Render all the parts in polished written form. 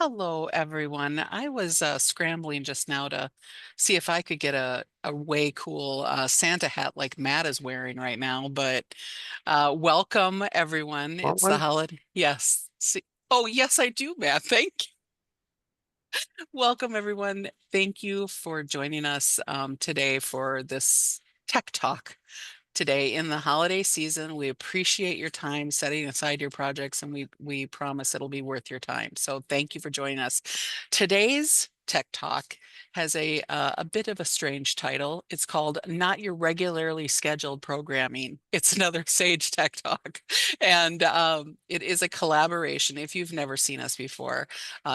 Hello, everyone. I was scrambling just now to see if I could get a way cool Santa hat like Matt is wearing right now. But welcome, everyone. Want It's the one? holiday. Yes. Oh, yes, I do, Matt. Thank you. Welcome, everyone. Thank you for joining us today for this Tech Talk. Today in the holiday season. We appreciate your time setting aside your projects, and we promise it'll be worth your time. So thank you for joining us. Today's Tech Talk has a bit of a strange title. It's called Not Your Regularly Scheduled Programming. It's another Sage Tech Talk, and it is a collaboration. If you've never seen us before,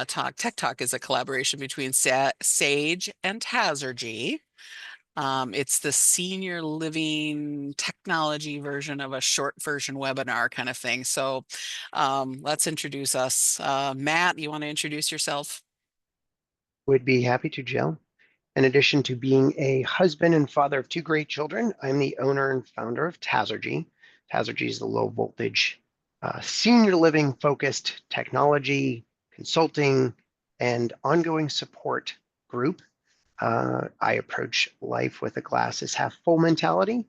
Tech Talk is a collaboration between Sage and Tazergy. It's the senior living technology version of a short version webinar kind of thing. So let's introduce us. Matt, you want to introduce yourself? Would be happy to, Jill. In addition to being a husband and father of two great children, I'm the owner and founder of Tazergy. Tazergy is the low voltage senior living focused technology, consulting, and ongoing support group. I approach life with a glass is half full mentality,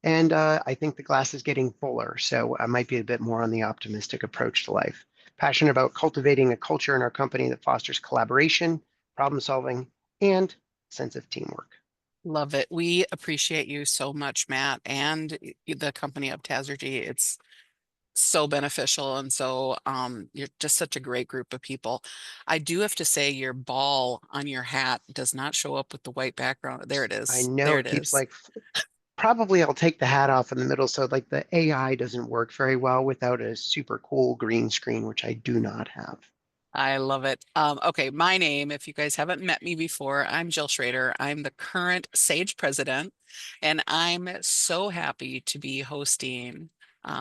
and I think the glass is getting fuller. So I might be a bit more on the optimistic approach to life. Passionate about cultivating a culture in our company that fosters collaboration, problem solving, and sense of teamwork. Love it. We appreciate you so much, Matt, and the company of Tazergy. It's so beneficial. And so you're just such a great group of people. I do have to say your ball on your hat does not show up with the white background. There it I is. know There it it keeps is. like probably I'll take the hat off in the middle. So like the AI doesn't work very well without a super cool green screen, which I do not have. I love it. Okay, my name, if you guys haven't met me before, I'm Jill Schroeder. I'm the current Sage president, and I'm so happy to be hosting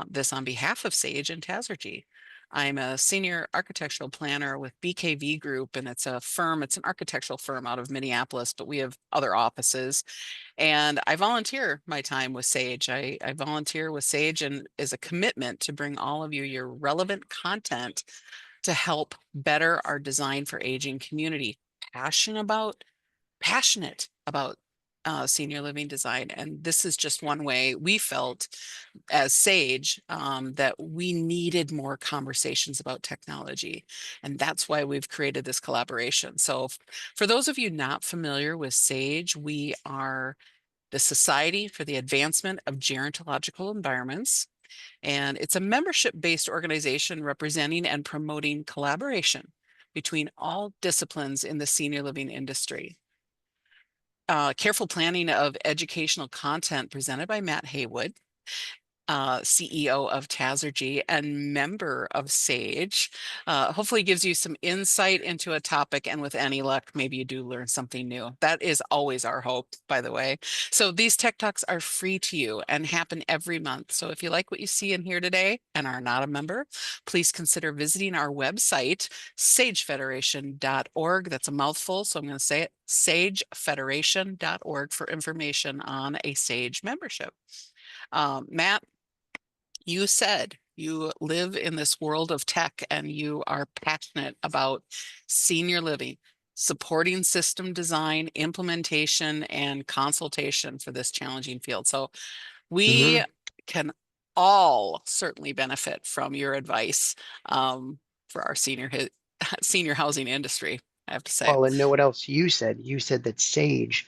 this on behalf of Sage and Tazergy. I'm a senior architectural planner with BKV Group, and it's a firm, it's an architectural firm out of Minneapolis, but we have other offices. And I volunteer my time with Sage. I volunteer with Sage and is a commitment to bring all of you your relevant content to help better our design for aging community. Passionate about senior living design. And this is just one way we felt as Sage that we needed more conversations about technology. And that's why we've created this collaboration. So for those of you not familiar with Sage, we are the Society for the Advancement of Gerontological Environments. And it's a membership-based organization representing and promoting collaboration between all disciplines in the senior living industry. Careful planning of educational content presented by Matt Haywood, CEO of Tazergy and member of Sage. Hopefully gives you some insight into a topic, and with any luck, maybe you do learn something new. That is always our hope, by the way. So these Tech Talks are free to you and happen every month. So if you like what you see in here today and are not a member, please consider visiting our website, sagefederation.org. That's a mouthful, so I'm going to say it, sagefederation.org for information on a Sage membership. Matt, you said you live in this world of tech and you are passionate about senior living, supporting system design, implementation, and consultation for this challenging field. So we Hmm. can all certainly benefit from your advice for our senior housing industry, I have to say. Well, and know what else you said? You said that Sage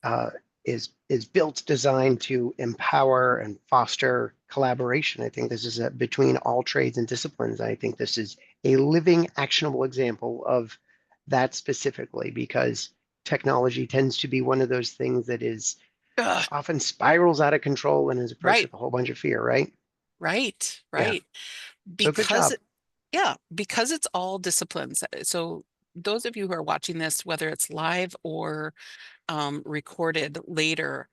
uh, is built, designed to empower and foster collaboration. I think this is between all trades and disciplines. I think this is a living, actionable example of that specifically because technology tends to be one of those things that is Ugh, often spirals out of control and is approached right, with a whole bunch of fear, right? right, Yeah. right. So good Because job. Yeah, because it's all disciplines. So those of you who are watching this, whether it's live or recorded later,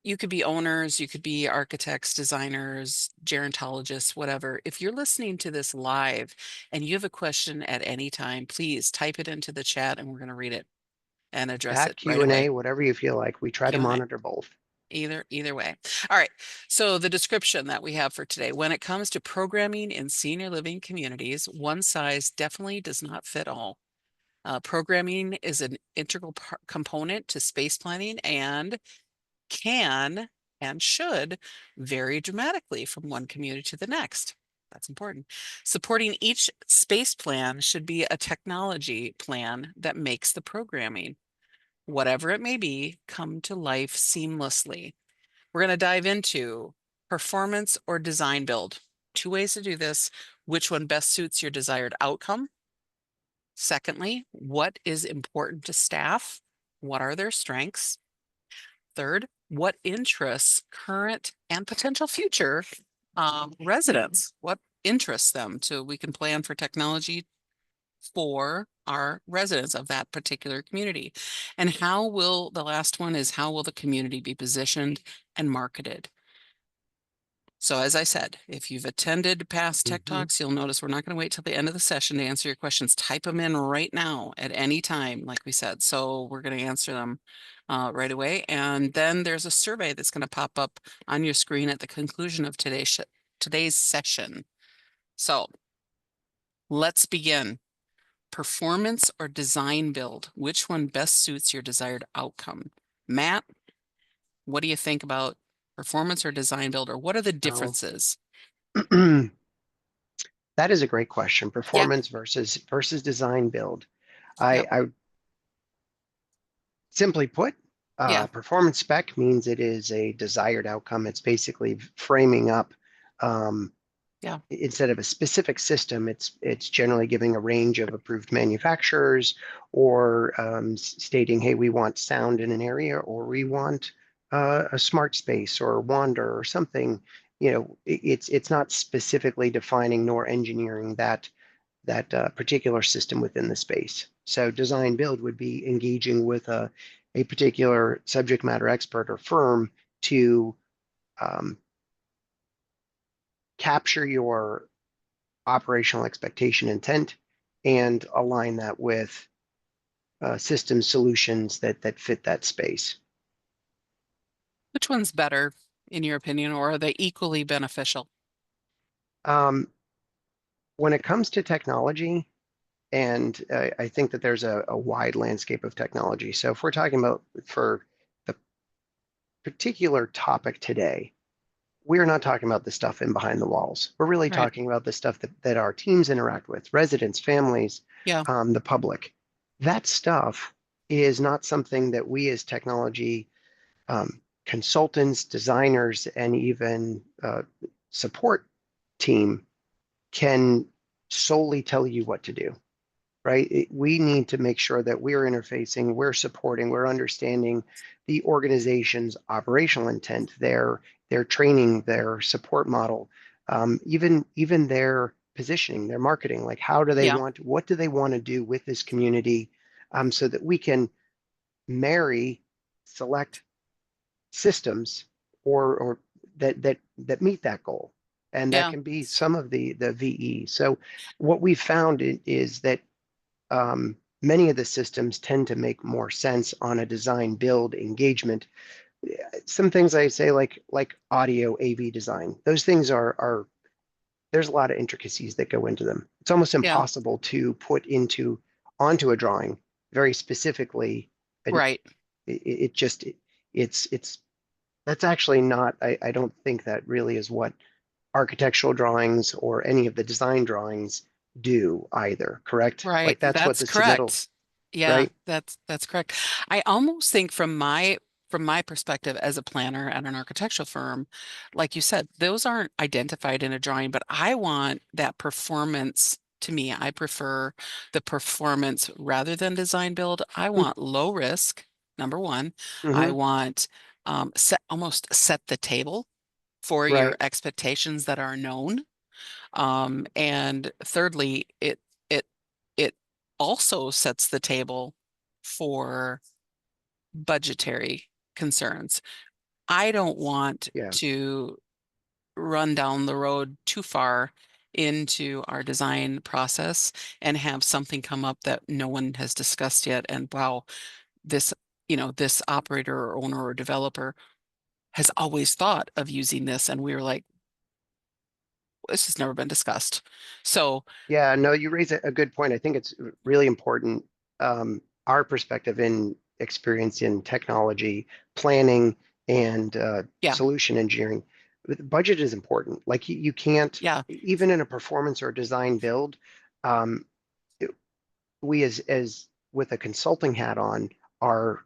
you could be owners, you could be architects, designers, gerontologists, whatever. If you're listening to this live and you have a question at any time, please type it into the chat and we're going to read it and address Chat, it right away. Q&A, whatever you feel like. We try to Q&A. monitor both. either way. All right. So the description that we have for today, when it comes to programming in senior living communities, one size definitely does not fit all. Programming is an integral component to space planning and can and should vary dramatically from one community to the next. That's important. Supporting each space plan should be a technology plan that makes the programming, whatever it may be, come to life seamlessly. We're going to dive into performance or design build. Two ways to do this. Which one best suits your desired outcome? Secondly, what is important to staff? What are their strengths? Third, what interests current and potential future residents? What interests them so we can plan for technology for our residents of that particular community? And how will the last one is how will the community be positioned and marketed? So as I said, if you've attended past Tech Hmm. Talks, you'll notice we're not going to wait till the end of the session to answer your questions. Type them in right now at any time, like we said. So we're going to answer them right away. And then there's a survey that's going to pop up on your screen at the conclusion of today's session. So let's begin. Performance or design build? Which one best suits your desired outcome? Matt, what do you think about performance or design build, or what are the Oh, differences? that is a great question. Yeah, Performance versus design build. yeah, I simply put, yeah, performance spec means it is a desired outcome. It's basically framing up um, yeah, instead of a specific system, it's generally giving a range of approved manufacturers or stating, hey, we want sound in an area, or we want a smart space or wander or something. It's not specifically defining nor engineering that particular system within the space. So design build would be engaging with a particular subject matter expert or firm to um, capture your operational expectation intent and align that with system solutions that fit that space. which one's better in your opinion, or are they equally beneficial? Um, when it comes to technology, and I think that there's a wide landscape of technology. So if we're talking about for the particular topic today, we're not talking about the stuff in behind the walls. We're really Right. talking about the stuff that our teams interact with, residents, families, Yeah, the public. That stuff is not something that we as technology consultants, designers, and even support team can solely tell you what to do, right? We need to make sure that we're interfacing, we're supporting, we're understanding the organization's operational intent, their training, their support model, even their positioning, their marketing. Like, yeah, what do they want to do with this community, so that we can marry select systems or that meet that goal. And that yeah. can be some of the VE. So what we found is that many of the systems tend to make more sense on a design build engagement. Some things I say like audio AV design, those things are there's a lot of intricacies that go into them. It's almost Yeah, impossible to put into onto a drawing very specifically, and right, it just it's that's actually not, I don't think that really is what architectural drawings or any of the design drawings do either, correct? right. Like that's what That's the submittal, correct. Yeah, right? that's correct. I almost think from my perspective as a planner at an architectural firm, like you said, those aren't identified in a drawing, but I want that performance. To me, I prefer the performance rather than design build. I want low risk, number one. I Mm-hmm. want almost set the table for your Right. expectations that are known. And thirdly, it also sets the table for budgetary concerns. I don't want Yeah. to run down the road too far into our design process and have something come up that no one has discussed yet. And wow, this, this operator or owner or developer has always thought of using this. And we were like, this has never been discussed. So Yeah, no, you raise a good point. I think it's really important. Our perspective in experience in technology, planning, and yeah, solution engineering. The budget is important. Like you can't, yeah, even in a performance or design build, um, it- we as with a consulting hat on are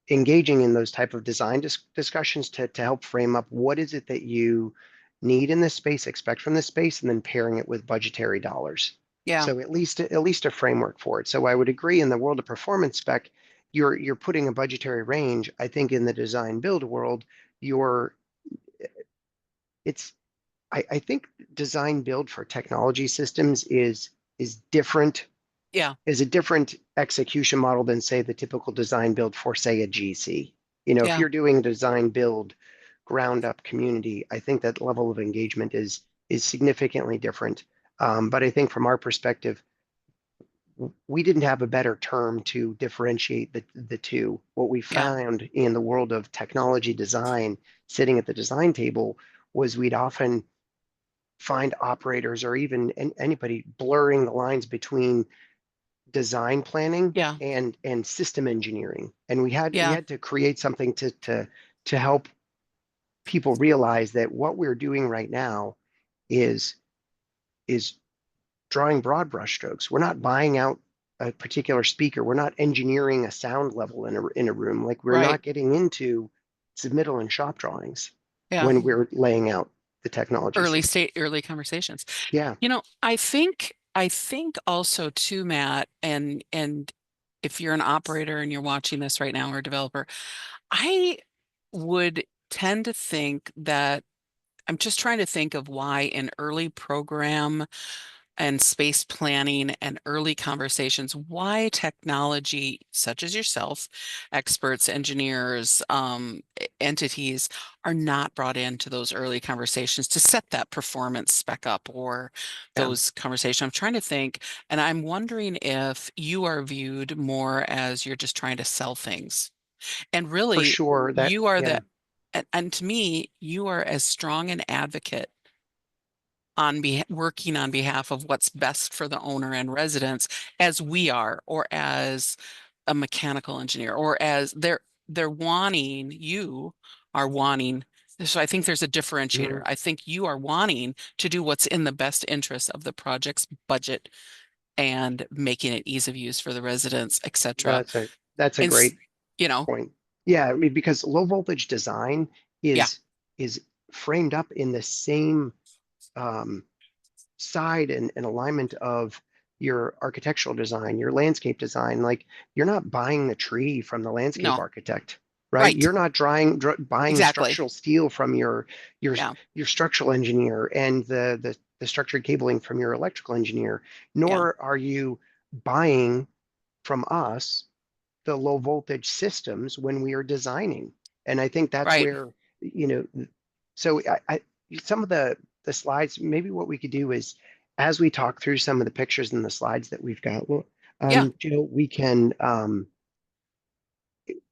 engaging in those type of design discussions to help frame up what is it that you need in this space, expect from this space, and then pairing it with budgetary dollars. yeah, So at least a framework for it. So I would agree in the world of performance spec, you're putting a budgetary range. I think in the design build world, you're it's I think design build for technology systems is different yeah, is a different execution model than, say, the typical design build for, say, a GC. If yeah, you're doing design build ground up community, I think that level of engagement is significantly different. But I think from our perspective, we didn't have a better term to differentiate the two. What we yeah, found in the world of technology design, sitting at the design table, was we'd often find operators or even anybody blurring the lines between design planning yeah, and system engineering. And we yeah, had to create something to help people realize that what we're doing right now is is drawing broad brushstrokes. We're not buying out a particular speaker. We're not engineering a sound level in a room. Like we're right. not getting into submittal and shop drawings Yeah. when we're laying out the technology system. Early conversations. Yeah, I think also too, Matt, and if you're an operator and you're watching this right now or a developer, I would tend to think that I'm just trying to think of why in early program and space planning and early conversations, why technology, such as yourself, experts, engineers, entities, are not brought into those early conversations to set that performance spec up or yeah, those conversations. I'm trying to think, and I'm wondering if you are viewed more as you're just trying to sell things. And for really, sure. That you are yeah, and to me, you are as strong an advocate working on behalf of what's best for the owner and residents as we are, or as a mechanical engineer, or as they're wanting, you are wanting. So I think there's a differentiator. mhm. I think you are wanting to do what's in the best interest of the project's budget and making it ease of use for the residents, etc. That's a And great you know, point. Yeah, I mean, because low voltage design yeah, is framed up in the same um, side and alignment of your architectural design, your landscape design. Like you're not buying the tree from the landscape no, architect, right? right, You're not buying the exactly, structural steel from your yeah, your structural engineer and the structured cabling from your electrical engineer, yeah, nor are you buying from us the low voltage systems when we are designing. And I think that's right, where, you know, so some of the slides, maybe what we could do is as we talk through some of the pictures and the slides that we've got, well, yeah, Joe, we can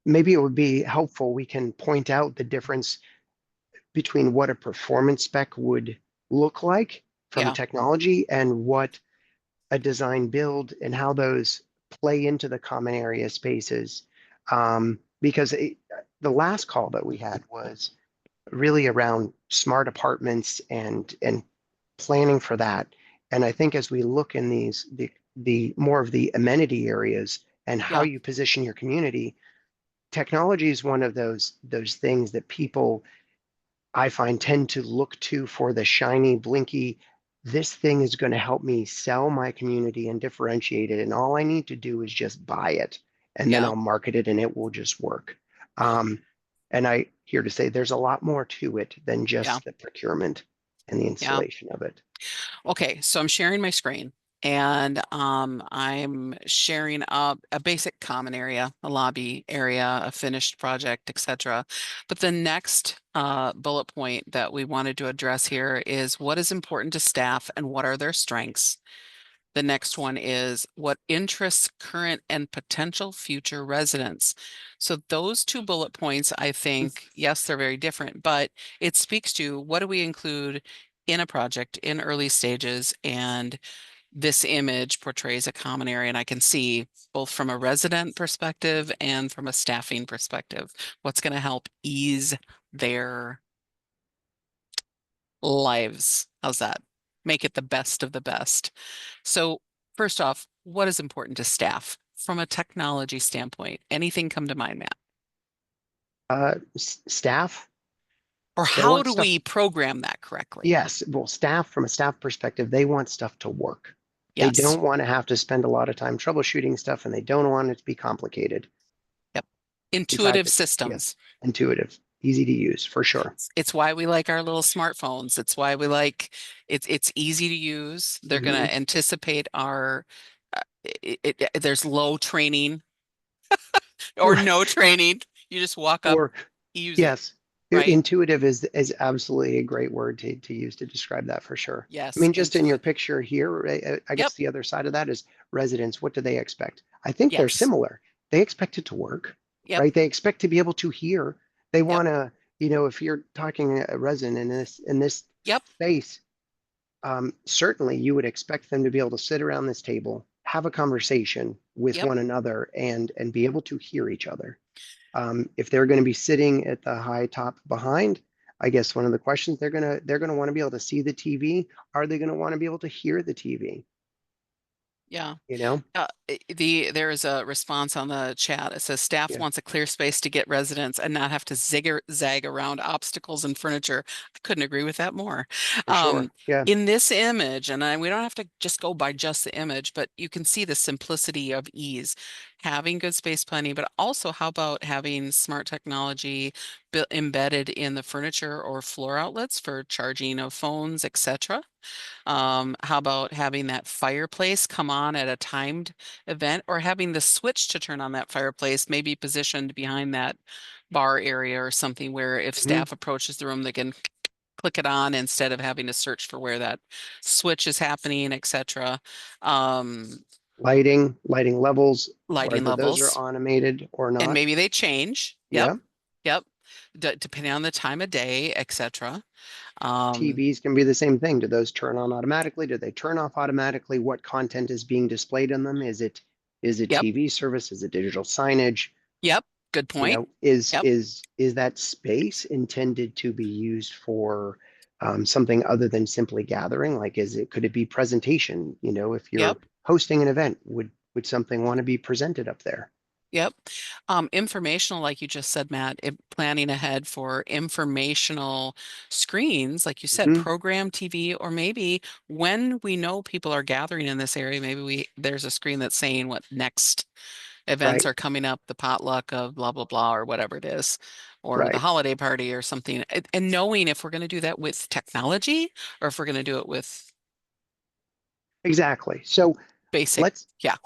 maybe it would be helpful. We can point out the difference between what a performance spec would look like from yeah, technology and what a design build and how those play into the common area spaces. Because the last call that we had was really around smart apartments and planning for that. And I think as we look in the more of the amenity areas and how yeah, you position your community, technology is one of those things that people I find tend to look to for the shiny, blinky, this thing is going to help me sell my community and differentiate it. And all I need to do is just buy it and then yeah, I'll market it and it will just work. Um, and I here to say there's a lot more to it than yeah, just the procurement and the yeah. installation of it. Okay, so I'm sharing my screen and I'm sharing a basic common area, a lobby area, a finished project, etc. But the next bullet point that we wanted to address here is what is important to staff and what are their strengths. The next one is what interests current and potential future residents. So those two bullet points, I think, yes, they're very different, but it speaks to what do we include in a project in early stages, and this image portrays a common area, and I can see both from a resident perspective and from a staffing perspective, what's going to help ease their lives. How's that? Make it the best of the best. So, first off, what is important to staff from a technology standpoint? Anything come to mind, Matt? Staff, Or they how want do stuff. we program that correctly? Yes, well, staff, from a staff perspective, they want stuff to work. They Yes. don't want to have to spend a lot of time troubleshooting stuff, and they don't want it to be complicated. Yep. In fact, Intuitive yes, systems. intuitive, easy to use for sure. It's why we like our little smartphones. It's why we like it's easy to use. They're going Hmm. to anticipate our there's low training or no training. You just walk up, Or use it, yes, right? intuitive is absolutely a great word to use to describe that for sure. I Yes, mean, just in your intuitive. picture here, I Yep, guess the other side of that is residents. What do they expect? I think they're yes. similar. They expect it to work, Yep, right? They expect to be able to hear. They yep, want to, if you're talking a resident in this yep, space, certainly you would expect them to be able to sit around this table, have a conversation with yep. one another, and be able to hear each other. If they're going to be sitting at the high top behind, I guess one of the questions they're gonna want to be able to see the TV. Are they going to want to be able to hear the TV? Yeah. You know? There is a response on the chat. It says staff Yeah, wants a clear space to get residents and not have to zag around obstacles and furniture. I couldn't agree with that more. for sure. Yeah. In this image, and we don't have to just go by just the image, but you can see the simplicity of ease, having good space planning, but also how about having smart technology embedded in the furniture or floor outlets for charging of phones, etc. How about having that fireplace come on at a timed event, or having the switch to turn on that fireplace maybe positioned behind that bar area or something where if Hmm. staff approaches the room, they can click it on instead of having to search for where that switch is happening, etc. Um, Lighting levels, Lighting whether those are levels, automated or and not. maybe they change. Yep, Yeah. yep. Depending on the time of day, etc. Um, TVs can be the same thing. Do those turn on automatically? Do they turn off automatically? What content is being displayed in them? Is it yep, TV service? Is it digital signage? yep. Good point. Is Yep, is that space intended to be used for something other than simply gathering? Like, could it be presentation? If you're yep. hosting an event, would something want to be presented up there? Yep. Informational, like you just said, Matt, planning ahead for informational screens, like you said, Hmm. program TV, or maybe when we know people are gathering in this area, maybe there's a screen that's saying what next events Right, are coming up, the potluck of blah, blah, blah, or whatever it is, or the right, holiday party or something. And knowing if we're going to do that with technology or if we're going to do it with exactly. So basic. let's Yeah.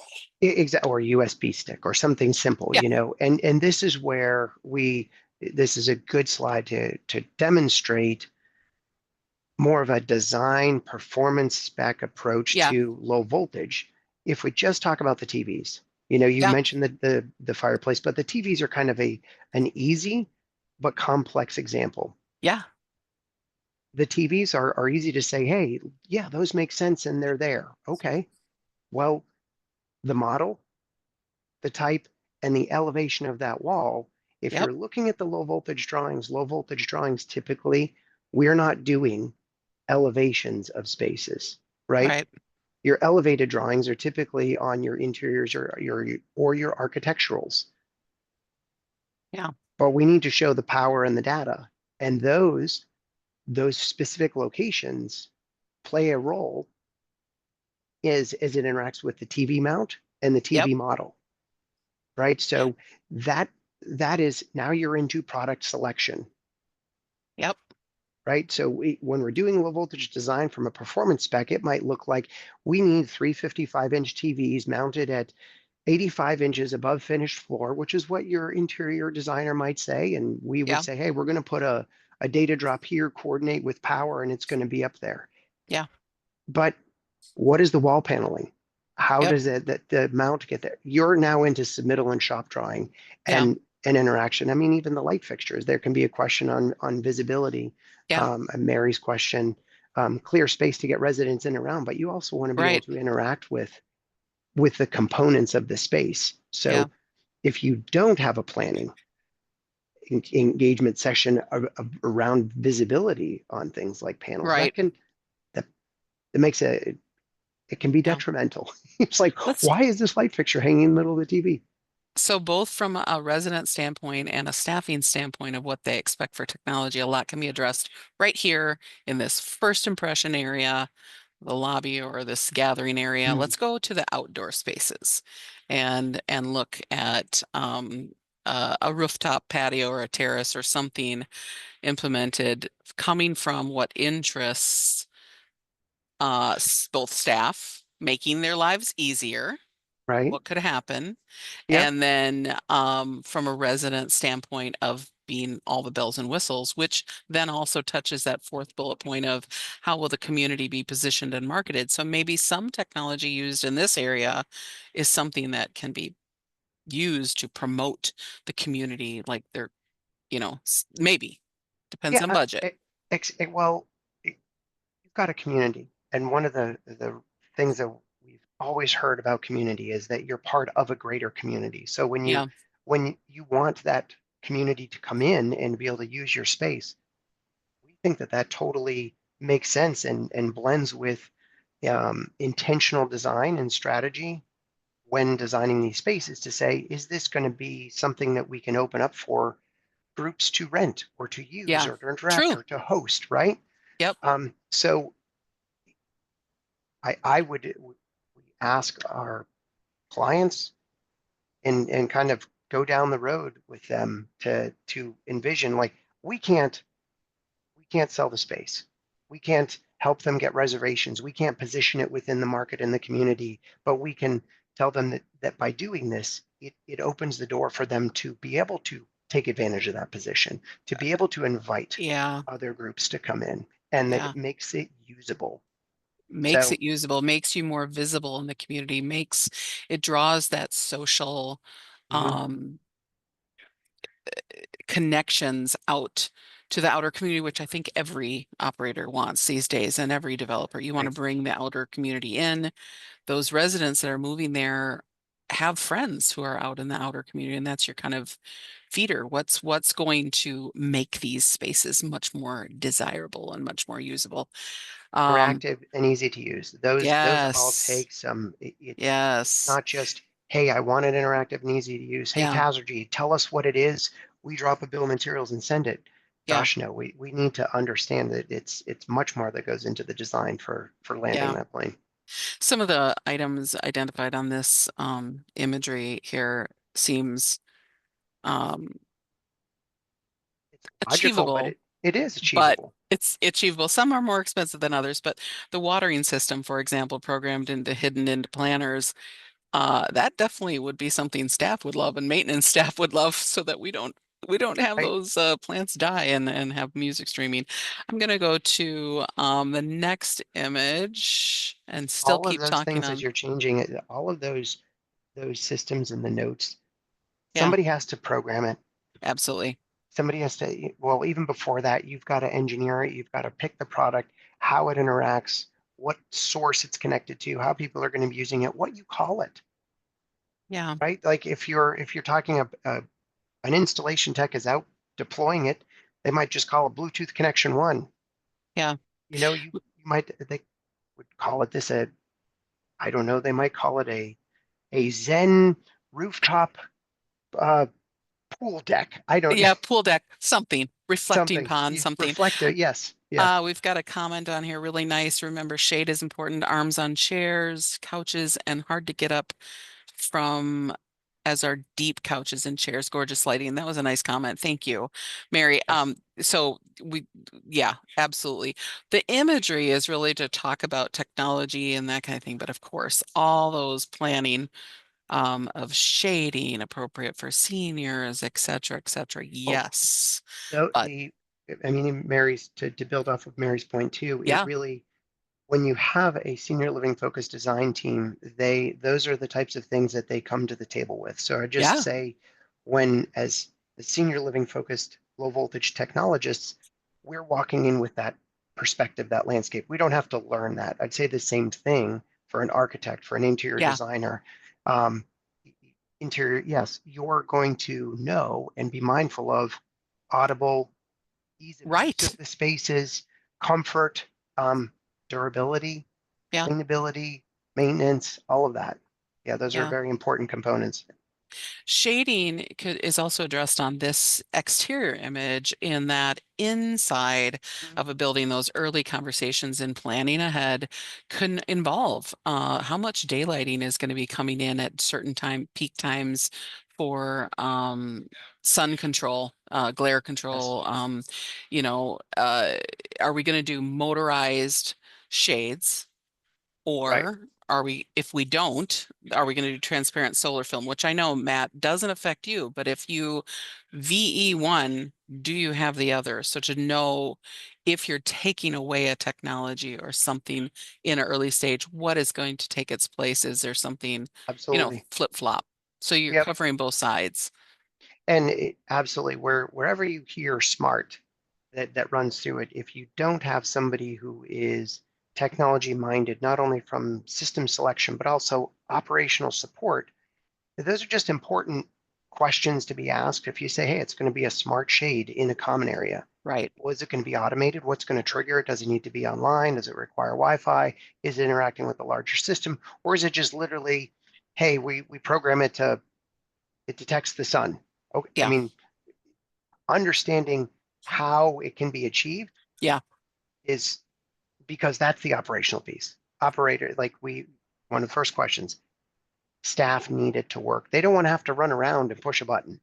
or a USB stick or something simple, Yeah. and this is where this is a good slide to demonstrate more of a design performance spec approach Yeah. to low voltage. If we just talk about the TVs, you Yeah. mentioned the fireplace, but the TVs are kind of an easy but complex example. Yeah. The TVs are easy to say, hey, yeah, those make sense and they're there. Okay. Well, the model, the type, and the elevation of that wall, if Yep. you're looking at the low voltage drawings typically, we're not doing elevations of spaces, right? Right. Your elevated drawings are typically on your interiors or your architecturals, Yeah. but we need to show the power and the data, and those specific locations play a role as it interacts with the TV mount and the Yep. TV model, right? So that that is now you're into product selection, Yep. right? So when we're doing low voltage design from a performance spec, it might look like we need 355-inch TVs mounted at 85 inches above finished floor, which is what your interior designer might say. And we would Yeah. say, hey, we're going to put a data drop here, coordinate with power, and it's going to be up there. Yeah. But what is the wall paneling? how Yep. does it that the mount get there? You're now into submittal and shop drawing Yeah. and interaction. I mean, even the light fixtures, there can be a question on visibility. Yeah. And Mary's question, clear space to get residents in and around, but you also want to be able Right. to interact with the components of the space. Yeah. So if you don't have a planning engagement section around visibility on things like panels, Right. that, that makes it can be Yeah. detrimental. It's like, Let's why is this light fixture hanging in the middle of the TV? So both from a resident standpoint and a staffing standpoint of what they expect for technology, a lot can be addressed right here in this first impression area, the lobby or this gathering area. Mm, Let's go to the outdoor spaces and look at a rooftop patio or a terrace or something implemented coming from what interests both staff, making their lives easier. right? What could happen? Yep. And then from a resident standpoint of being all the bells and whistles, which then also touches that fourth bullet point of how will the community be positioned and marketed. So maybe some technology used in this area is something that can be used to promote the community, like they're, maybe depends Yeah. on budget. Well, you've got a community, and one of the things that we've always heard about community is that you're part of a greater community. So Yeah, when you want that community to come in and be able to use your space, we think that that totally makes sense and blends with intentional design and strategy when designing these spaces to say, is this going to be something that we can open up for groups to rent or to use yeah, or to interact true. or to host, right? Yep, So I would ask our clients and kind of go down the road with them to envision like we can't sell the space. We can't help them get reservations. We can't position it within the market and the community, but we can tell them that by doing this, it opens the door for them to be able to take advantage of that position, to be able to invite yeah, other groups to come in, and that yeah. it makes it usable. Makes So, it usable, makes you more visible in the community, makes it draws that social mhm, um connections out to the outer community, which I think every operator wants these days and every developer. You want to right. bring the outer community in. Those residents that are moving there have friends who are out in the outer community, and that's your kind of feeder. What's going to make these spaces much more desirable and much more usable? Um, Interactive and easy to use. Those all yes, take some. It's yes, not just, hey, I want it interactive and easy to use. Hey, yeah, Tazergy, tell us what it is. We drop a bill of materials and send it. yeah, Gosh, no, we need to understand that it's much more that goes into the design for landing yeah. that plane. Some of the items identified on this imagery here seems um, It's logical, but achievable, it is but achievable. it's achievable. Some are more expensive than others, but the watering system, for example, programmed into hidden into planners, that definitely would be something staff would love and maintenance staff would love so that we don't have Right? those plants die and have music streaming. I'm gonna go to the next image and still All of keep those talking things as on. you're changing it, all of those systems and the notes, Yeah, somebody has to program it. absolutely. Somebody has to, well, even before that, you've got to engineer it, you've got to pick the product, how it interacts, what source it's connected to, how people are going to be using it, what you call it, Yeah, right? Like if you're talking an installation tech is out deploying it, they might just call a Bluetooth connection one. yeah. You might they would call it this a I don't know, they might call it a Zen rooftop uh, pool deck. I don't know, Yeah, pool deck, something, reflecting something. pond, You something. reflect it, yes, yeah. We've got a comment on here, really nice. Remember, shade is important. Arms on chairs, couches, and hard to get up from as our deep couches and chairs. Gorgeous lighting. That was a nice comment. Thank you, Mary. Yes. Yeah, absolutely. The imagery is really to talk about technology and that kind of thing. But of course, all those planning of shading appropriate for seniors, et cetera, et cetera. Well, Yes. the, But the I mean, Mary's to build off of Mary's point too, it yeah, really when you have a senior living focused design team, those are the types of things that they come to the table with. So I just Yeah, say when as the senior living focused low voltage technologists, we're walking in with that perspective, that landscape. We don't have to learn that. I'd say the same thing for an architect, for an interior yeah, designer. Um, Interior, yes, you're going to know and be mindful of audible ease of use right. of the spaces, comfort, um, durability, Yeah, cleanability, maintenance, all of that. Yeah, those are yeah. very important components. Shading is also addressed on this exterior image in that inside Mhm. of a building, those early conversations in planning ahead could involve how much daylighting is going to be coming in at certain peak times for sun control, glare Yes, control. Are we going to do motorized shades? right. Or if we don't, are we going to do transparent solar film, which I know, Matt, doesn't affect you, but if you VE one, do you have the other? So to know if you're taking away a technology or something in an early stage, what is going to take its place? Is there something, Absolutely. flip-flop? So you're Yep. covering both sides. And absolutely, wherever you hear smart that runs through it, if you don't have somebody who is technology minded, not only from system selection, but also operational support, those are just important questions to be asked. If you say, hey, it's going to be a smart shade in a common area, Right. well, is it going to be automated? What's going to trigger it? Does it need to be online? Does it require Wi-Fi? Is it interacting with a larger system? Or is it just literally, hey, we program it to, it detects the sun. Okay, I Yeah. mean, understanding how it can be achieved Yeah. is because that's the operational piece. Operator, one of the first questions, staff need it to work. They don't want to have to run around and push a button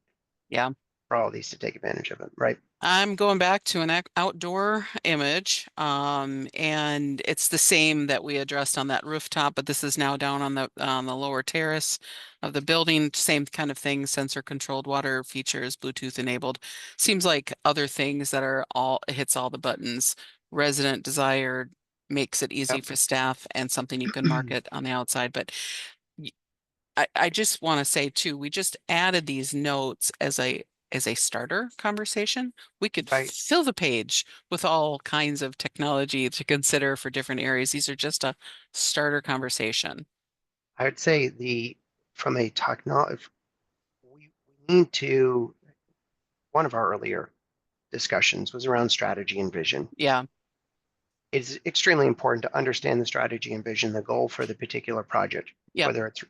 Yeah. for all these to take advantage of it, right? I'm going back to an outdoor image, and it's the same that we addressed on that rooftop, but this is now down on the lower terrace of the building. Same kind of thing, sensor controlled water features, Bluetooth enabled. Seems like other things that are all hits all the buttons. Resident desired, makes it easy Yep. for staff, and something you can market on the outside. But I just want to say too, we just added these notes as a starter conversation. We could Right. fill the page with all kinds of technology to consider for different areas. These are just a starter conversation. I would say from a technology, we need to, one of our earlier discussions was around strategy and vision. Yeah, It's extremely important to understand the strategy and vision, the goal for the particular project, yep, whether it's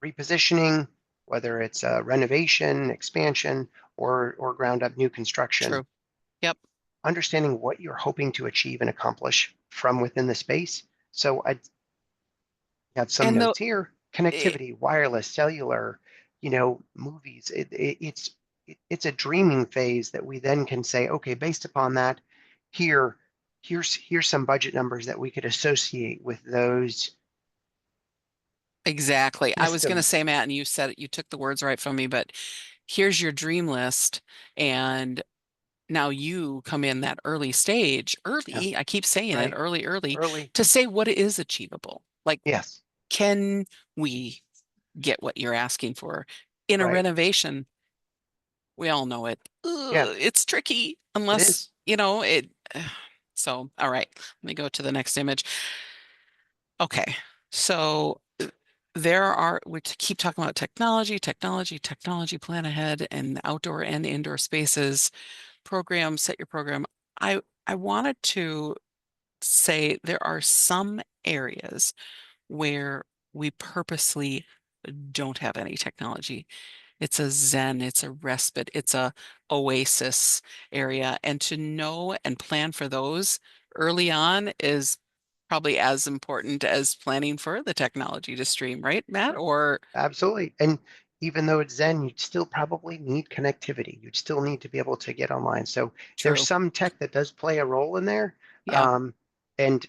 repositioning, whether it's renovation, expansion, or ground up new construction. true. Yep, Understanding what you're hoping to achieve and accomplish from within the space. So I have some and the notes here: eh, connectivity, wireless, cellular, movies. It's a dreaming phase that we then can say, okay, based upon that, here here's some budget numbers that we could associate with those exactly. I was going to systems. say, Matt, and you said it, you took the words right from me, but here's your dream list, and now you come in that early stage, Yeah, early, I keep saying it, right. early, Early. to say what is achievable. Like, Yes. can we get what you're asking for? In a Right. renovation, we all know it. Yeah, It's tricky it unless, is. it. So, all right, let me go to the next image. Okay, so we keep talking about technology, plan ahead, and outdoor and indoor spaces. Set your program. I wanted to say there are some areas where we purposely don't have any technology. It's a zen, it's a respite, it's a oasis area. And to know and plan for those early on is probably as important as planning for the technology to stream, right, Matt? Or Absolutely. And even though it's Zen, you'd still probably need connectivity. You'd still need to be able to get online. So there's true. some tech that does play a role in there. Yeah, Um, and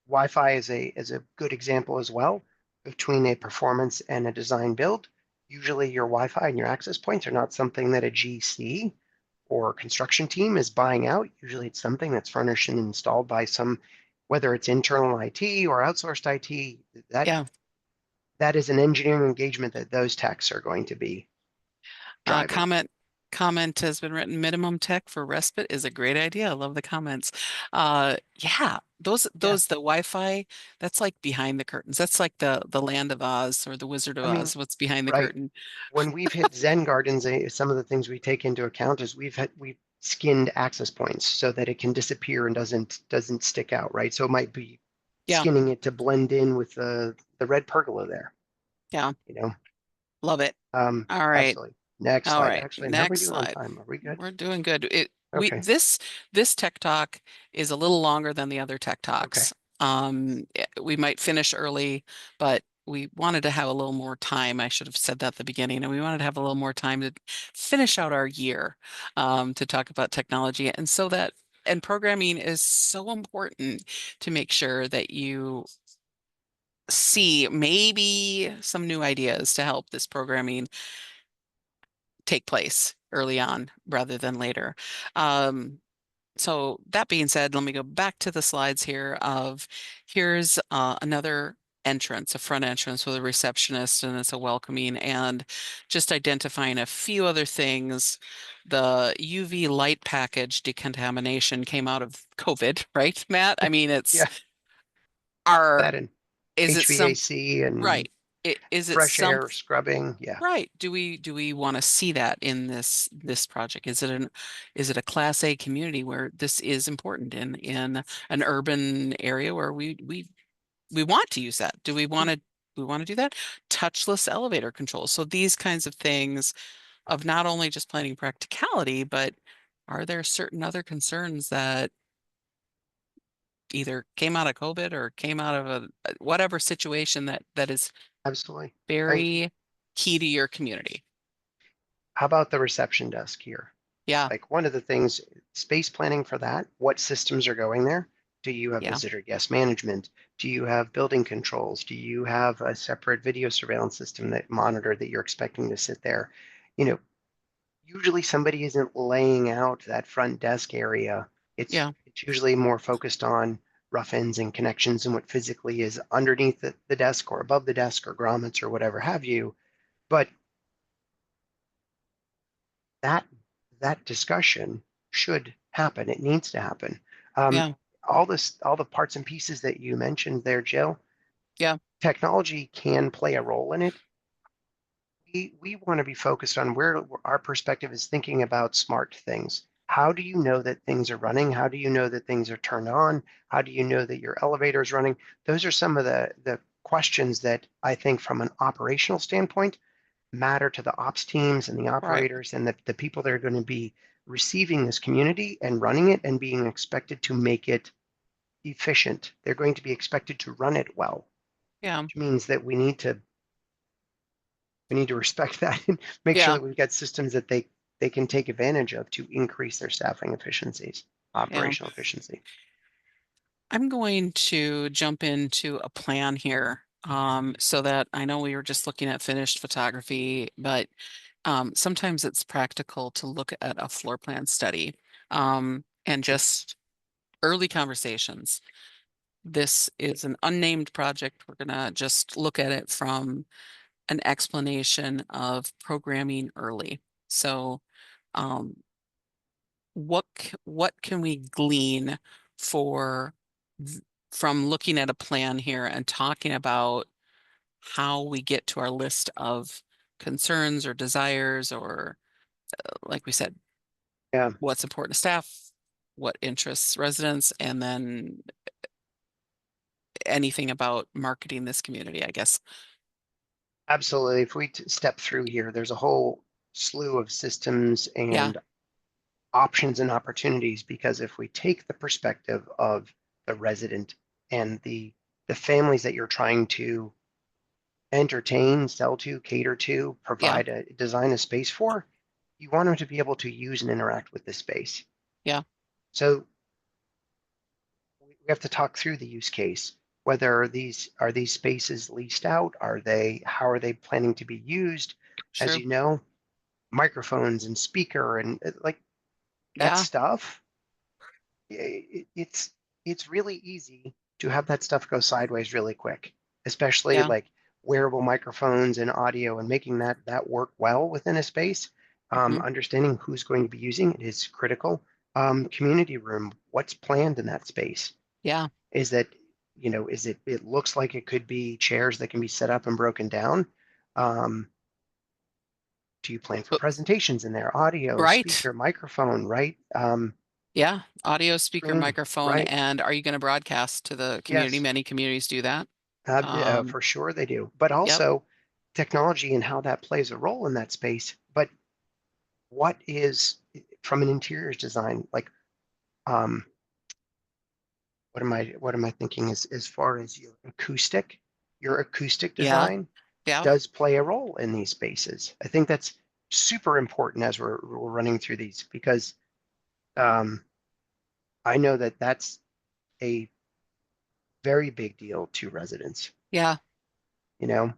Wi-Fi is a good example as well between a performance and a design build. Usually your Wi-Fi and your access points are not something that a GC or construction team is buying out. Usually it's something that's furnished and installed by some whether it's internal IT or outsourced IT, that Yeah. that is an engineering engagement that those techs are going to be Uh, driving. comment comment has been written. Minimum tech for respite is a great idea. I love the comments. Yeah, Yeah, the Wi-Fi, that's like behind the curtains. That's like the Land of Oz or the Wizard of I mean, Oz. What's behind the right. curtain? When we've hit Zen Gardens, some of the things we take into account is we've skinned access points so that it can disappear and doesn't stick out, right? So it might be Yeah, skinning it to blend in with the red pergola there, yeah, you know. love it. All right. Absolutely. Next All slide. right, Actually, how are we next doing on slide. time? Are we good? We're doing good. It we Okay. this tech talk is a little longer than the other tech Okay. talks. We might finish early, but we wanted to have a little more time. I should have said that at the beginning, and we wanted to have a little more time to finish out our year, to talk about technology, and so that and programming is so important to make sure that you see maybe some new ideas to help this programming take place early on rather than later. Um, so that being said, let me go back to the slides here of here's another entrance, a front entrance with a receptionist, and it's a welcoming and just identifying a few other things. The UV light package decontamination came out of COVID, right, Matt? I mean, it's Yeah, our, that and is it some, HVAC and right? Is it fresh some air scrubbing. Yeah, Right. Do we want to see that in this project? Is it a Class A community where this is important in an urban area where we want to use that? Do we want to do that? Touchless elevator controls. So these kinds of things of not only just planning practicality, but are there certain other concerns that either came out of COVID or came out of a whatever situation that is absolutely. I, very key to your community? how about the reception desk here? Yeah, Like one of the things, space planning for that, what systems are going there? Do you have yeah, visitor guest management? Do you have building controls? Do you have a separate video surveillance system that monitor that you're expecting to sit there? You know, usually somebody isn't laying out that front desk area. yeah, It's usually more focused on rough ends and connections and what physically is underneath the desk or above the desk or grommets or whatever have you. But that that discussion should happen. It needs to happen. Um, yeah. all the parts and pieces that you mentioned there, Jill, Yeah, technology can play a role in it. We want to be focused on where our perspective is thinking about smart things. How do you know that things are running? How do you know that things are turned on? How do you know that your elevator is running? Those are some of the questions that I think from an operational standpoint matter to the ops teams and the right. operators and the people that are going to be receiving this community and running it and being expected to make it efficient. They're going to be expected to run it well, Yeah, which means that we need to respect that and make sure yeah, that we've got systems that they can take advantage of to increase their staffing efficiencies, yeah. operational efficiency. I'm going to jump into a plan here, so that I know we were just looking at finished photography, but sometimes it's practical to look at a floor plan study, and just early conversations. This is an unnamed project. We're gonna just look at it from an explanation of programming early. So, um, what can we glean for from looking at a plan here and talking about how we get to our list of concerns or desires or like we said, Yeah, what's important to staff, what interests residents, and then anything about marketing this community, I guess. absolutely. If we step through here, there's a whole slew of systems Yeah, and options and opportunities because if we take the perspective of the resident and the families that you're trying to entertain, sell to, cater to, yeah, design a space for, you want them to be able to use and interact with this space. yeah, So we have to talk through the use case. Whether these spaces leased out? How are they planning to be used? As true. you know, microphones and speaker and like that Yeah, stuff. It's it's really easy to have that stuff go sideways really quick, especially Yeah. like wearable microphones and audio and making that work well within a space. Hmm. Understanding who's going to be using it is critical. Community room, what's planned in that space? Yeah. Is that, is it looks like it could be chairs that can be set up and broken down. Um, do you plan for Uh, presentations in there? Audio, Right. speaker, microphone, right? Yeah. Audio, speaker, Screen, microphone. right? And are you going to broadcast to the community? Yes. Many communities do that. For Um, sure they do. But yep. also technology and how that plays a role in that space. But what is from an interiors design, like um, what am I thinking as far as your acoustic Yeah. design Yeah. does play a role in these spaces. I think that's super important as we're running through these because um, I know that that's a very big deal to residents, Yeah. you know?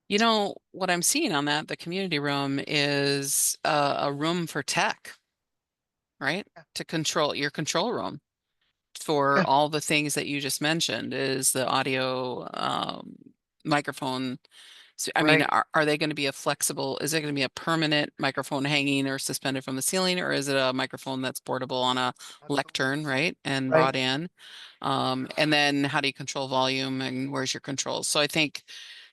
You know, what I'm seeing on that, the community room is a room for tech, right? To control your control room for Yeah, all the things that you just mentioned is the audio, microphone. So, I mean, right. are they going to be a flexible, is it going to be a permanent microphone hanging or suspended from the ceiling, or is it a microphone that's portable on a Absolutely. lectern, right? And Right. brought in. And then how do you control volume and where's your controls? So I think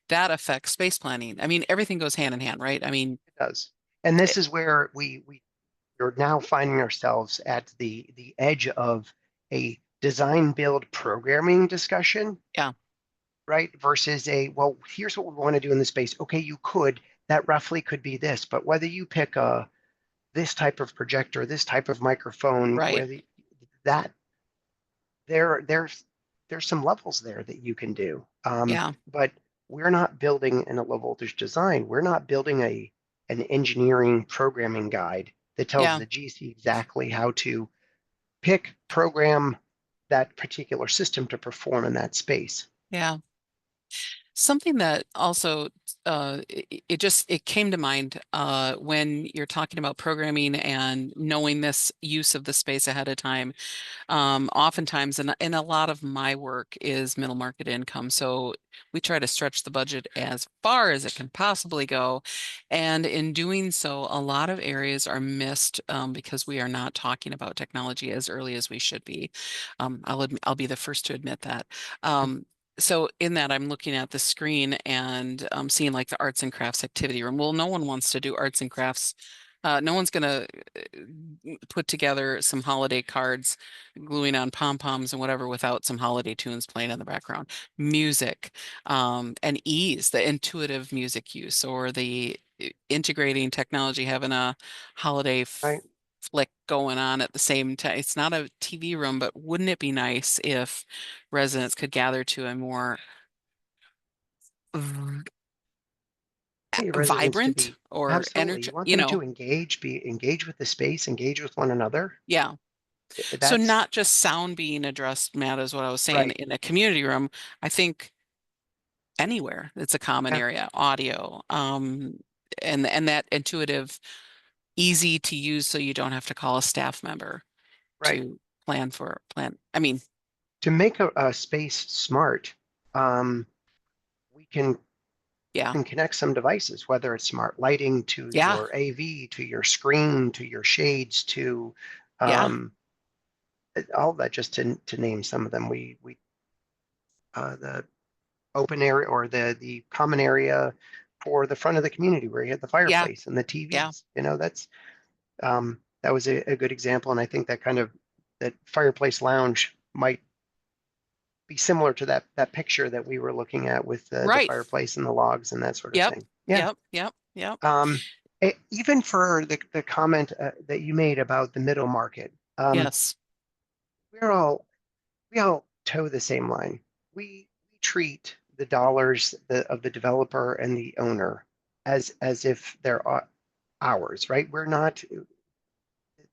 that affects space planning. I mean, everything goes hand in hand, right? I mean, It does. And this it- is where we're now finding ourselves at the edge of a design build programming discussion, yeah, right? Versus well, here's what we want to do in the space. Okay, you could, that roughly could be this, but whether you pick this type of projector, this type of microphone, right. whether that there's some levels there that you can do. Yeah, But we're not building in a low voltage design. We're not building an engineering programming guide that tells yeah, the GC exactly how to program that particular system to perform in that space. yeah. Something that also it just it came to mind when you're talking about programming and knowing this use of the space ahead of time. Oftentimes, and a lot of my work is middle market income. So we try to stretch the budget as far as it can possibly go. And in doing so, a lot of areas are missed because we are not talking about technology as early as we should be. I'll be the first to admit that. So in that, I'm looking at the screen and seeing like the arts and crafts activity room. Well, no one wants to do arts and crafts. No one's going to put together some holiday cards, gluing on pom-poms and whatever without some holiday tunes playing in the background. Music, and ease, the intuitive music use, or the integrating technology, having a holiday Right? flick going on at the same time. It's not a TV room, but wouldn't it be nice if residents could gather to a more v- Your residents to vibrant be or absolutely. energy, You want them to engage with the space, engage with one another. yeah. So That's not just sound being addressed, Matt, is what I was saying. right. In a community room, I think anywhere it's a common Yeah, area, audio, and that intuitive, easy to use, so you don't have to call a staff member right. to plan. I mean, To make a space smart, um, we yeah, can connect some devices, whether it's smart lighting to yeah, your AV, to your screen, to your shades, to yeah, um, all that, just to name some of them. We the open area or the common area for the front of the community where you had the yeah, fireplace and the yeah, TVs. That was a good example, and I think that fireplace lounge might be similar to that picture that we were looking at with the right. fireplace and the logs and that sort of Yep, thing. Yeah. yep, yep, yep. Um, Even for the comment that you made about the middle market, Yes. we're all we all toe the same line. We treat the dollars of the developer and the owner as if they're ours, right?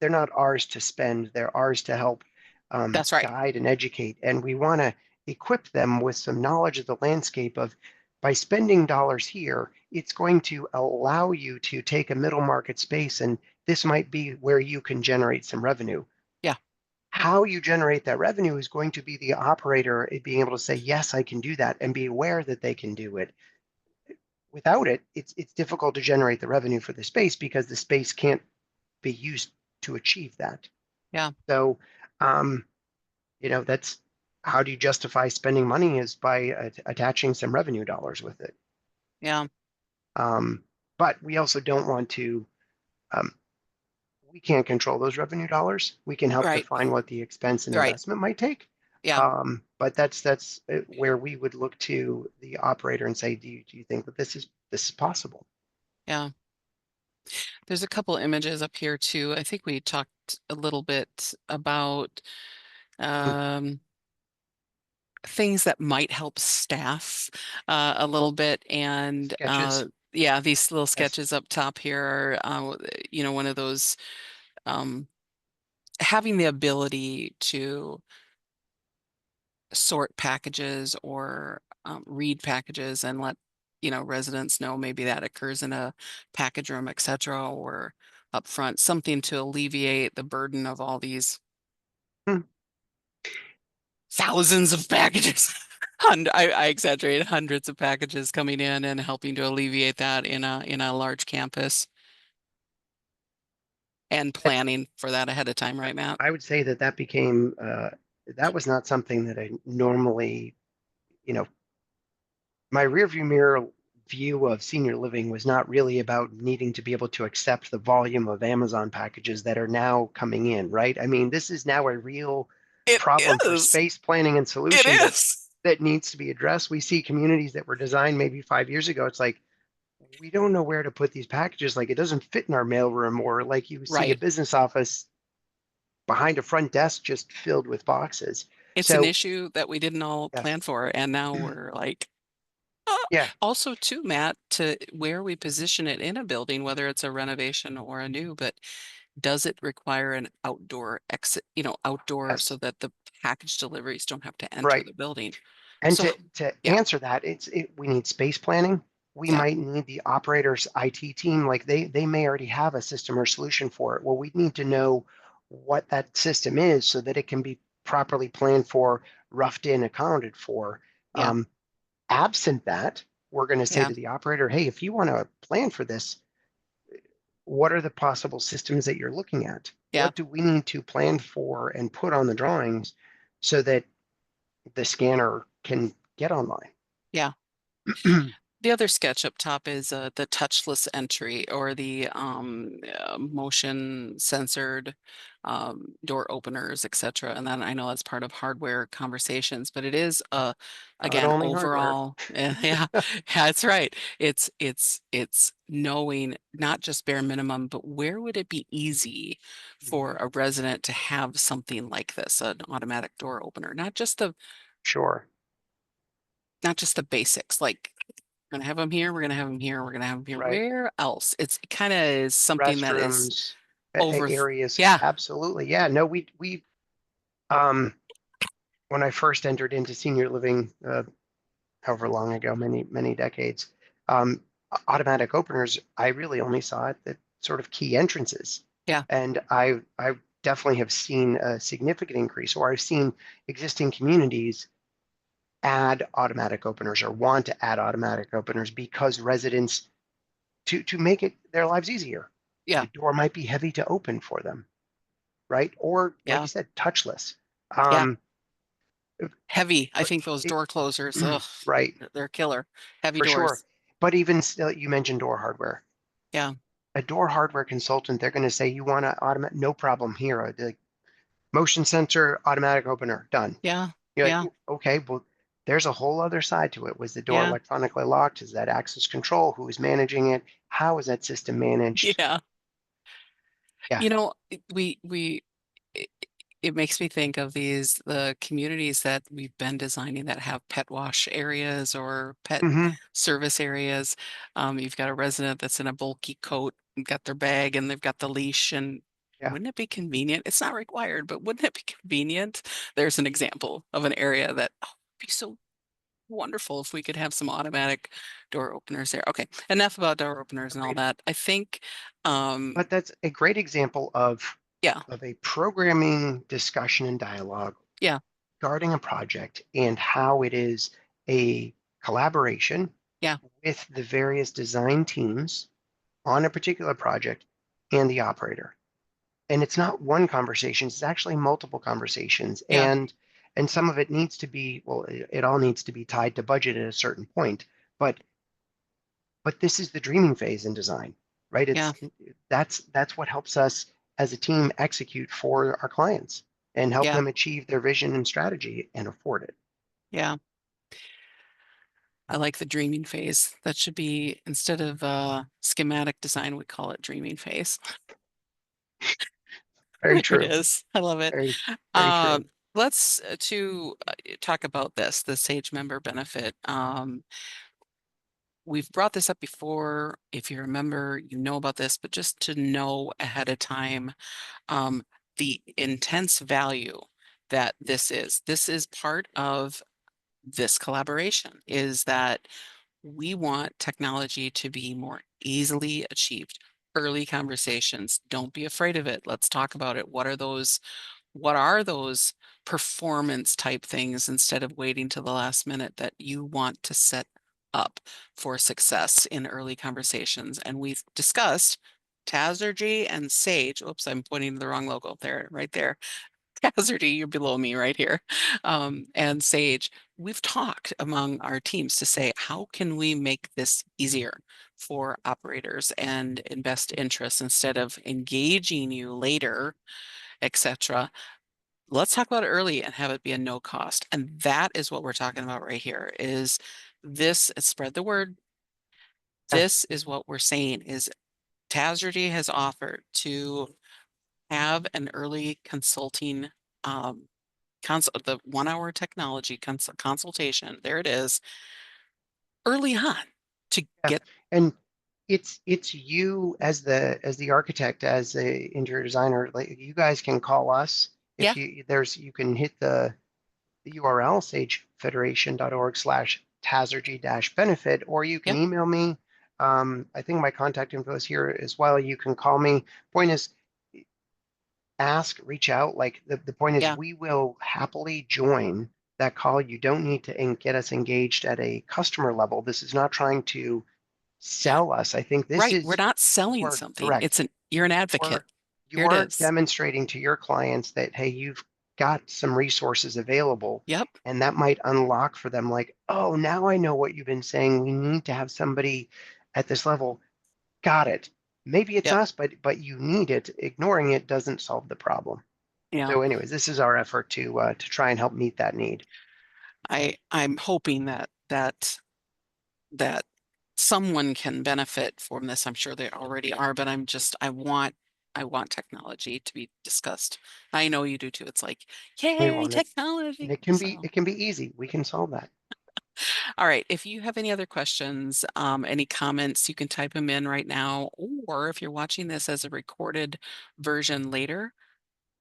They're not ours to spend. They're ours to help That's right. guide and educate. And we want to equip them with some knowledge of the landscape of by spending dollars here, it's going to allow you to take a middle market space, and this might be where you can generate some revenue. Yeah. how you generate that revenue is going to be the operator being able to say, yes, I can do that, and be aware that they can do it. Without it, it's difficult to generate the revenue for the space because the space can't be used to achieve that. Yeah. So, um, that's how do you justify spending money is by attaching some revenue dollars with it. Yeah. Um, but we also don't want to, um, we can't control those revenue dollars. We can help Right. define what the expense and Right. investment might take. Yeah. But that's where we would look to the operator and say, do you think that this is possible? Yeah. There's a couple images up here too. I think we talked a little bit about Hmm. um, things that might help staff a little bit. And Sketches. yeah, these little Yes. sketches up top here are, one of those um, having the ability to sort packages or read packages and let residents know maybe that occurs in a package room, etc., or up front, something to alleviate the burden of all these Hmm. thousands of packages. I exaggerate, hundreds of packages coming in and helping to alleviate that in a large campus and That, planning for that ahead of time, right, Matt? I would say that became that was not something that I normally, you know, my rearview mirror view of senior living was not really about needing to be able to accept the volume of Amazon packages that are now coming in, right? I mean, this is now a real It problem for is. space planning and It solution is. that needs to be addressed. We see communities that were designed maybe 5 years ago. It's like we don't know where to put these packages. Like it doesn't fit in our mailroom, or like you see a Right. business office behind a front desk just filled with boxes. It's an So issue that we didn't all yes, plan for, and now we're like, yeah, also too, Matt, to where we position it in a building, whether it's a renovation or a new, but does it require an outdoor exit, outdoor yes, so that the package deliveries don't have to enter right. the building? And So, to yeah, answer that, we need space planning. We yeah, might need the operator's IT team. Like they may already have a system or solution for it. Well, we need to know what that system is so that it can be properly planned for, roughed in, accounted for. yeah, Um, Absent that, we're going to say yeah, to the operator, hey, if you want to plan for this, what are the possible systems that you're looking at? yeah, What do we need to plan for and put on the drawings so that the scanner can get online? yeah. The other sketch up top is the touchless entry or the motion censored door openers, etc. And then I know that's part of hardware conversations, but it is Not again only hardware. overall, yeah, that's right. It's knowing not just bare minimum, but where would it be easy for Mhm. a resident to have something like this, an automatic door opener, Sure. not just the basics, like we're gonna have them here, we're gonna have them here, we're gonna have them here. Right. Where else? It kind of is something that is Restrooms, over. areas. Yeah, Absolutely. Yeah. No, um, when I first entered into senior living, however long ago, many decades, um, automatic openers, I really only saw it at sort of key entrances. yeah, And I definitely have seen a significant increase, or I've seen existing communities add automatic openers or want to add automatic openers because residents to make it their lives easier. yeah, The door might be heavy to open for them, right? Or like yeah, you said, touchless. yeah. Um, Heavy. I but think those it, door closers, ugh, right, they're killer. Heavy for sure. doors. But even still, you mentioned door hardware. Yeah, A door hardware consultant, they're going to say, you want to automate, no problem here. The motion sensor, automatic opener, done. yeah, You're like, yeah, okay, well, there's a whole other side to it. Was the door yeah, electronically locked? Is that access control? Who is managing it? How is that system managed? yeah. Yeah. We it, it makes me think of the communities that we've been designing that have pet wash areas or pet Hmm. service areas. You've got a resident that's in a bulky coat and got their bag and they've got the leash, and Yeah. wouldn't it be convenient? It's not required, but wouldn't it be convenient? There's an example of an area that would be so wonderful if we could have some automatic door openers there. Okay, enough about door openers and all Agreed. that. I think um But that's a great example of Yeah. of a programming discussion and dialogue Yeah. regarding a project and how it is a collaboration Yeah. with the various design teams on a particular project and the operator. And it's not one conversation, it's actually multiple conversations. Yeah. And some of it needs to be, well, it all needs to be tied to budget at a certain point. But this is the dreaming phase in design, right? Yeah. That's what helps us as a team execute for our clients and help Yeah. them achieve their vision and strategy and afford it. Yeah. I like the dreaming phase. That should be, instead of schematic design, we call it dreaming phase. Very There it true. is. I love it. Very, very Um, true. let's to talk about this, the Sage member benefit. We've brought this up before. If you remember, you know about this, but just to know ahead of time, um, the intense value that this is. This is part of this collaboration, is that we want technology to be more easily achieved. Early conversations. Don't be afraid of it. Let's talk about it. What are those performance type things, instead of waiting till the last minute, that you want to set up for success in early conversations? And we've discussed Tazergy and Sage. Oops, I'm pointing to the wrong logo there, right there. Tazergy, you're below me right here. And Sage, we've talked among our teams to say, how can we make this easier for operators and in best interest, instead of engaging you later, etc. Let's talk about it early and have it be a no cost. And that is what we're talking about right here, is this, spread the word. Yeah, This is what we're saying, is Tazergy has offered to have an early consulting, the 1 hour technology consultation. There it is, early on, to yeah. get, And it's you as the architect, as a interior designer, like you guys can call us yeah, if you can hit the URL sagefederation.org/tazergy-benefit, or you can yep, email me. I think my contact info is here as well. You can call me. Point is, ask, reach out. Like the point is, yeah, we will happily join that call. You don't need to get us engaged at a customer level. This is not trying to sell us. I think this right. We're is, not you selling are something. correct. You're an You advocate. are Here you it are is. demonstrating to your clients that, hey, you've got some resources available, Yep, and that might unlock for them, like, oh, now I know what you've been saying. We need to have somebody at this level. Got it. Maybe it's yep, us, but you need it. Ignoring it doesn't solve the problem. yeah. So, anyways, this is our effort to try and help meet that need. I'm hoping that someone can benefit from this. I'm sure they already are, but I want technology to be discussed. I know you do too. It's like, We yay, want it, and technology. it So, can be easy. We can solve that. all right. If you have any other questions, any comments, you can type them in right now. Or if you're watching this as a recorded version later,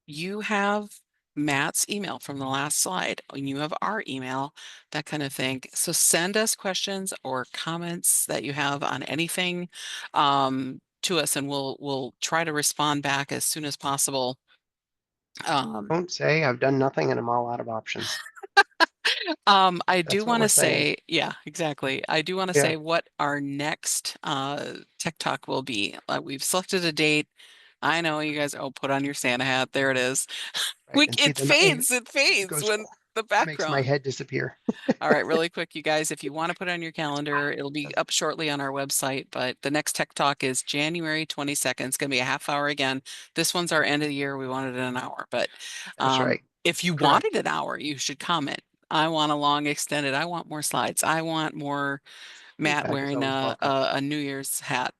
you have Matt's email from the last slide, and you have our email, that kind of thing. So send us questions or comments that you have on anything, to us, and we'll try to respond back as soon as possible. Um, Don't say I've done nothing and I'm all out of options. I do That's what want we're to saying. say, yeah, exactly. I do want to Yeah, say what our next Tech Talk will be. We've selected a date. I know you guys, oh, put on your Santa hat. There it is. right. And see, It then it, fades. It it fades goes, when the makes my background. head disappear. All right, really quick, you guys, if you want to put it on your calendar, it'll be up shortly on our website. But the next Tech Talk is January 22nd. It's going to be a half hour again. This one's our end of the year. We wanted an hour. But That's right. if you wanted Correct. an hour, you should comment. I want a long extended. I want more slides. I want more Matt Feedback is wearing always welcome. a New Year's hat.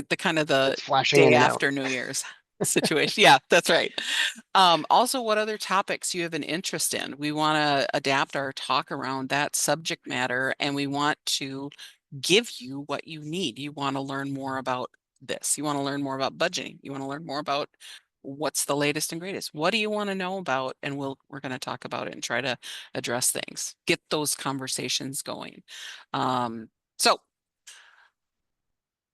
The kind of the That's flashing day in and out. after New Year's situation. Yeah, that's right. Also, what other topics you have an interest in? We want to adapt our talk around that subject matter, and we want to give you what you need. You want to learn more about this. You want to learn more about budgeting. You want to learn more about what's the latest and greatest. What do you want to know about? And we're going to talk about it and try to address things. Get those conversations going. So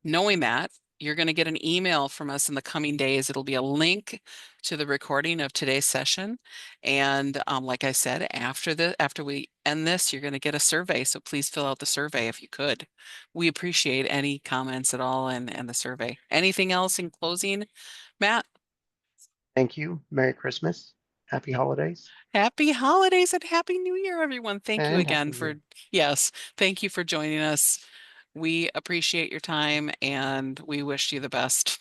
knowing that, you're going to get an email from us in the coming days. It'll be a link to the recording of today's session. And like I said, after we end this, you're going to get a survey. So please fill out the survey if you could. We appreciate any comments at all and the survey. Anything else in closing, Matt? Thank you. Merry Christmas. Happy holidays Happy holidays and happy new year, everyone. Thank you and Happy again New Year. yes, thank you for joining us. We appreciate your time and we wish you the best.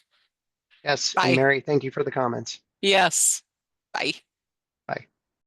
Yes, and Bye. Mary, thank you for the comments. Yes. Bye.